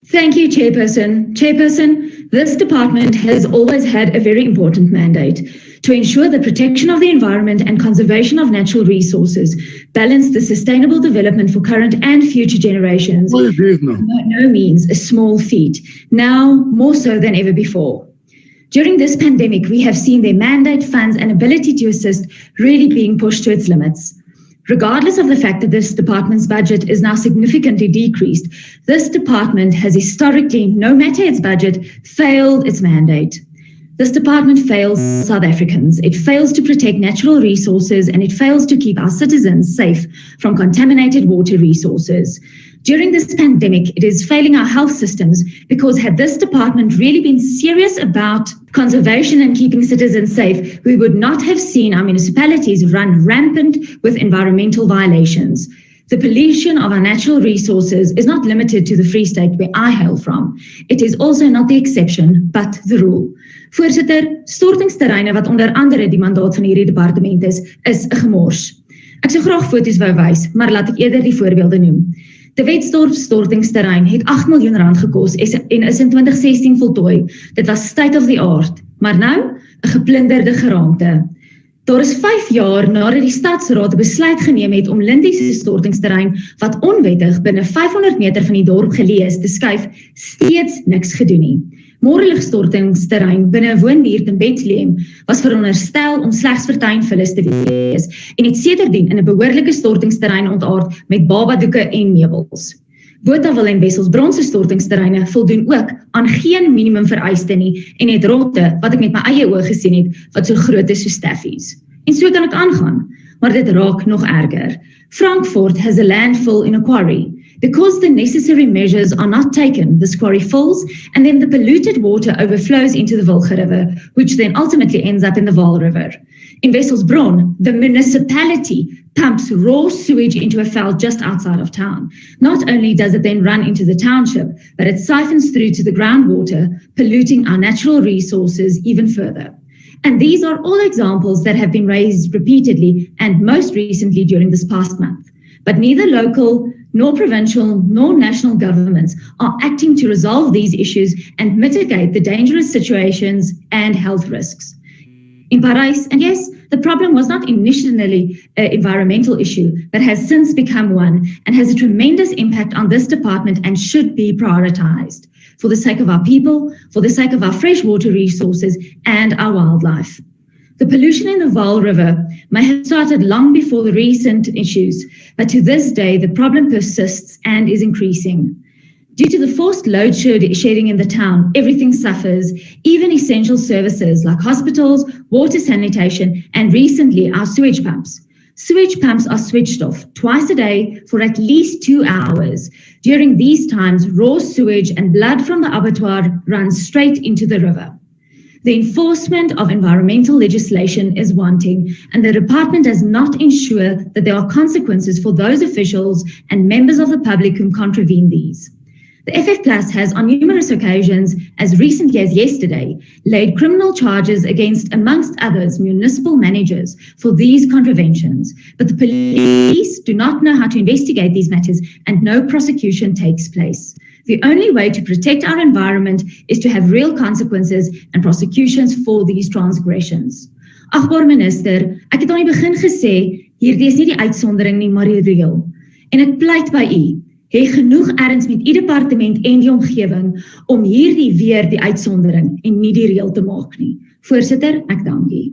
Thank you, Chairperson. Chairperson, this department has always had a very important mandate to ensure the protection of the environment and conservation of natural resources, balance the sustainable development for current and future generations. By no means a small feat, now more so than ever before. During this pandemic, we have seen their mandate, funds, and ability to assist really being pushed to its limits. Regardless of the fact that this department's budget is now significantly decreased, this department has historically, no matter its budget, failed its mandate. This department fails South Africans. It fails to protect natural resources, and it fails to keep our citizens safe from contaminated water resources. During this pandemic, it is failing our health systems because had this department really been serious about conservation and keeping citizens safe, we would not have seen our municipalities run rampant with environmental violations. The pollution of our natural resources is not limited to the Free State where I hail from. It is also not the exception, but the rule. Voorsitter, stortingsterreine wat onder andere die mandaat van hierdie departement is 'n gemors. Ek sou graag foto's wou wys, maar laat ek eerder die voorbeelde noem. De Wetsdorp stortingsterrein het R8 miljoen gekos en is in 2016 voltooi. Dit was state of the art, maar nou 'n geplunderde geraamte. Daar is 5 jaar nadat die stadsraad 'n besluit geneem het om Lindy se stortingsterrein wat onwettig binne 500 meter van die dorp geleë is te skuif, steeds niks gedoen nie. Morelig stortingsterrein binne 'n woonbuurt in Bethlehem was veronderstel om slegs vir tuinvullis te wees en het sederdien in 'n behoorlike stortingsterrein ontaard met babadoeke en meubels. Botawil en Wesselsbron se stortingsterreine voldoen ook aan geen minimum vereiste nie en het rotte wat ek met my eie oë gesien het wat so groot is so staffies. En so kan ek aangaan, maar dit raak nog erger. Frankfurt has a landfill in a quarry. Because the necessary measures are not taken, this quarry fills and then the polluted water overflows into the Wilge River, which then ultimately ends up in the Vaal River. In Wesselsbron, the municipality pumps raw sewage into a veld just outside of town. Not only does it then run into the township, but it siphons through to the groundwater, polluting our natural resources even further. And these are all examples that have been raised repeatedly and most recently during this past month. But neither local, nor provincial, nor national governments are acting to resolve these issues and mitigate the dangerous situations and health risks. In Parijs, and yes, the problem was not initially an environmental issue, but has since become one and has a tremendous impact on this department and should be prioritized for the sake of our people, for the sake of our freshwater resources and our wildlife. The pollution in the Vaal River may have started long before the recent issues, but to this day, the problem persists and is increasing. Due to the forced load shedding in the town, everything suffers, even essential services like hospitals, water sanitation, and recently our sewage pumps. Sewage pumps are switched off twice a day for at least 2 hours. During these times, raw sewage and blood from the abattoir runs straight into the river. The enforcement of environmental legislation is wanting, and the department does not ensure that there are consequences for those officials and members of the public who contravene these. The FF Plus has on numerous occasions, as recently as yesterday, laid criminal charges against, amongst others, municipal managers for these contraventions, but the police do not know how to investigate these matters and no prosecution takes place. The only way to protect our environment is to have real consequences and prosecutions for these transgressions. Agbare minister, ek het aan die begin gesê, hierdie is nie die uitsondering nie, maar die reël. En ek pleit by u, hê genoeg erns met u departement en die omgewing om hierdie weer die uitsondering en nie die reël te maak nie. Voorsitter, ek dank u.